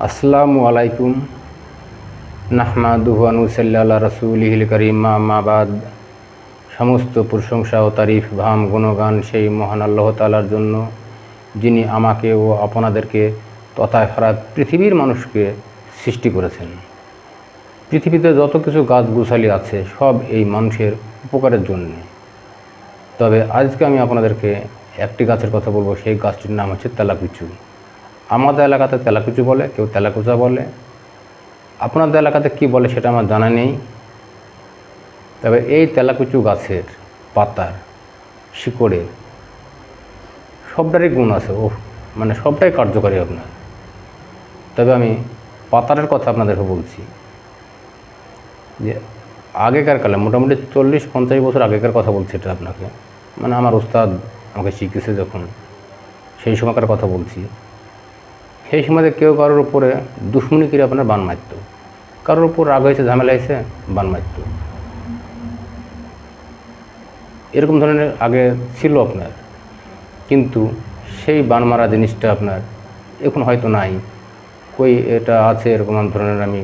আসসালামু আলাইকুম নাহমাদুহু ওয়া নুসাল্লি আলা রাসূলিহিল কারীম আম্মা বাদ। সমস্ত প্রশংসা ও তারিফ ভাম গুণগান সেই মহান আল্লাহ তাআলার জন্য, যিনি আমাকে ও আপনাদেরকে তথা সারা পৃথিবীর মানুষকে সৃষ্টি করেছেন। পৃথিবীতে যত কিছু গাছগুছালি আছে সব এই মানুষের উপকারের জন্যে। তবে আজকে আমি আপনাদেরকে একটি গাছের কথা বলবো, সেই গাছটির নাম হচ্ছে তেলাকুচু। আমাদের এলাকাতে তেলাকুচু বলে, কেউ তেলাকুচা বলে। আপনাদের এলাকাতে কি বলে সেটা আমার জানা নেই। তবে এই তেলাকুচু গাছের পাতার, শিকড়ের সবটারই গুণ আছে, মানে সবটাই কার্যকারী আপনার। তবে আমি পাতারের কথা আপনাদেরকে বলছি যে আগেকার কালে, মোটামুটি 40-50 বছর আগেকার কথা বলছি এটা আপনাকে, মানে আমার ওস্তাদ আমাকে শিখেছে যখন, সেই সময়কার কথা বলছি। সেই সময় কেউ কারোর উপরে দুশ্মনী করে আপনার বান মারত, কারোর উপর রাগ হয়েছে, ঝামেলা হয়েছে, বান মারত। এরকম ধরনের আগে ছিল আপনার, কিন্তু সেই বান মারা জিনিসটা আপনার এখন হয়তো নাই। কই এটা আছে এরকম ধরনের আমি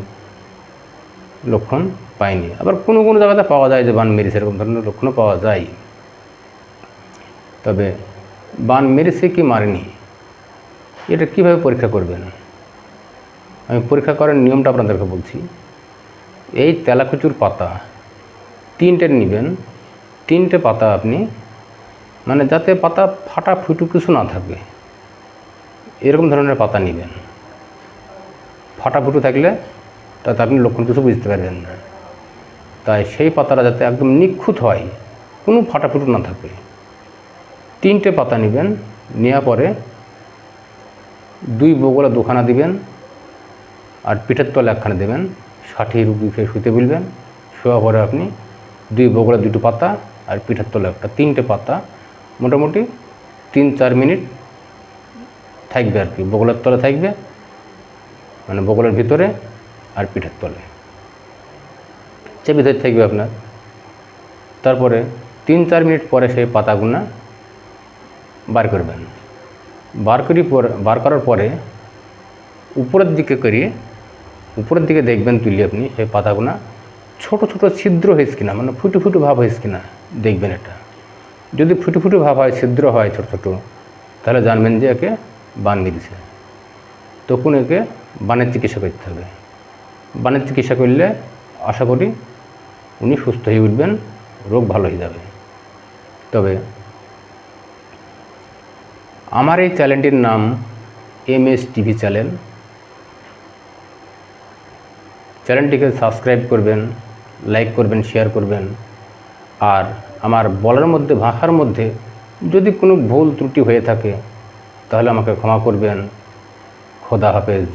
লক্ষণ পাইনি। আবার কোনো কোনো জায়গাতে পাওয়া যায় যে বান মেরেছে, এরকম ধরনের লক্ষণও পাওয়া যায়। তবে বান মেরেছে কি মারেনি এটা কীভাবে পরীক্ষা করবেন, আমি পরীক্ষা করার নিয়মটা আপনাদেরকে বলছি। এই তেলাকুচুর পাতা 3টে নেবেন। 3টে পাতা আপনি, মানে যাতে পাতা ফাটা ফুটু কিছু না থাকে এরকম ধরনের পাতা নেবেন। ফাটা ফুটু থাকলে তাতে আপনি লক্ষণ কিছু বুঝতে পারবেন না। তাই সেই পাতাটা যাতে একদম নিখুঁত হয়, কোনো ফাটা ফুটু না থাকে। 3টে পাতা নেবেন, নেওয়ার পরে 2 বগলে 2খানা দিবেন, আর পিঠের তলে 1খানা দেবেন। 60 রুগীকে শুতে বলবেন। শোয়ার পরে আপনি 2 বগলে 2টো পাতা আর পিঠের তলে 1টা, 3টে পাতা মোটামুটি 3-4 মিনিট থাকবে আর কি। বগলের তলে থাকবে, মানে বগলের ভিতরে আর পিঠের তলে চেপে ধরে থাকবে আপনার। তারপরে 3-4 মিনিট পরে সেই পাতাগুলো বার করবেন। বার করার পরে উপরের দিকে দেখবেন তুলে আপনি সেই পাতাগুলো ছোট ছোট ছিদ্র হয়েছে কিনা, মানে ফুটু ফুটু ভাব হয়েছে কিনা দেখবেন। এটা যদি ফুটু ফুটু ভাব হয়, ছিদ্র হয় ছোট ছোট, তাহলে জানবেন যে একে বান মেরেছে। তখন একে বানের চিকিৎসা করতে হবে। বানের চিকিৎসা করলে আশা করি উনি সুস্থ হয়ে উঠবেন, রোগ ভালো হয়ে যাবে। তবে আমার এই চ্যানেলটির নাম MS টিভি চ্যানেল। চ্যানেলটিকে সাবস্ক্রাইব করবেন, লাইক করবেন, শেয়ার করবেন। আর আমার বলার মধ্যে, ভাষার মধ্যে যদি কোনো ভুল ত্রুটি হয়ে থাকে তাহলে আমাকে ক্ষমা করবেন। খোদা হাফেজ।